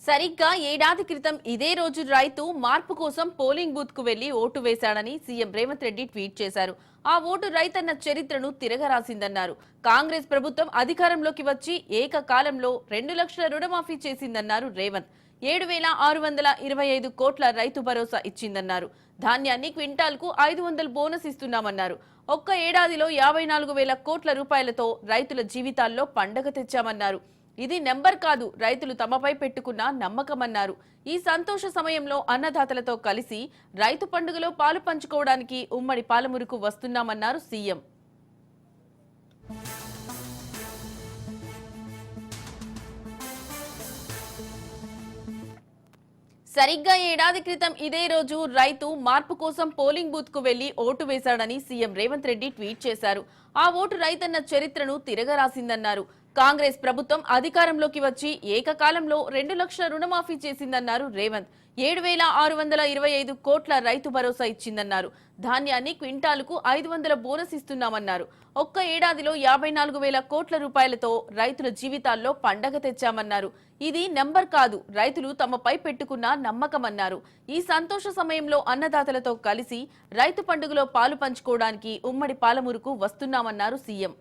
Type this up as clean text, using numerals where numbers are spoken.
సరిగ్గా ఏడాది క్రితం ఇదే రోజు రైతు మార్పు కోసం పోలింగ్ బూత్ కు వెళ్లి ఓటు వేశాడని సీఎం రేవంత్ రెడ్డి ట్వీట్ చేశారు. ఆ ఓటు రైతన్న చరిత్రను తిరగరాసిందన్నారు. కాంగ్రెస్ ప్రభుత్వం అధికారంలోకి వచ్చి ఏకకాలంలో 2 లక్షల రుణమాఫీ చేసిందన్నారు రేవంత్. 7,625 కోట్ల రైతు భరోసా ఇచ్చిందన్నారు. ధాన్యాన్ని క్వింటాల్కు 500 బోనస్ ఇస్తున్నామన్నారు. ఒక్క ఏడాదిలో 54,000 కోట్ల రూపాయలతో రైతుల జీవితాల్లో పండగ తెచ్చామన్నారు. ఇది నెంబర్ కాదు, రైతులు తమపై పెట్టుకున్న నమ్మకమన్నారు. ఈ సంతోష సమయంలో అన్నదాతలతో కలిసి రైతు పండుగలో పాలు పంచుకోవడానికి ఉమ్మడి పాలమూరుకు వస్తున్నామన్నారు సీఎం. సరిగ్గా ఏడాది క్రితం ఇదే రోజు రైతు మార్పు కోసం పోలింగ్ బూత్ కు వెళ్లి ఓటు వేశాడని సీఎం రేవంత్ రెడ్డి ట్వీట్ చేశారు. ఆ ఓటు రైతన్న చరిత్రను తిరగరాసిందన్నారు. కాంగ్రెస్ ప్రభుత్వం అధికారంలోకి వచ్చి ఏకకాలంలో 2 లక్షల రుణమాఫీ చేసిందన్నారు రేవంత్. 7,625 కోట్ల రైతు భరోసా ఇచ్చిందన్నారు. ధాన్యాన్ని క్వింటాలుకు 500 బోనస్ ఇస్తున్నామన్నారు. ఒక్క ఏడాదిలో 54,000 కోట్ల రూపాయలతో రైతుల జీవితాల్లో పండగ తెచ్చామన్నారు. ఇది నెంబర్ కాదు, రైతులు తమపై పెట్టుకున్న నమ్మకమన్నారు. ఈ సంతోష సమయంలో అన్నదాతలతో కలిసి రైతు పండుగలో పాలు పంచుకోవడానికి ఉమ్మడి పాలమూరుకు వస్తున్నామన్నారు సీఎం.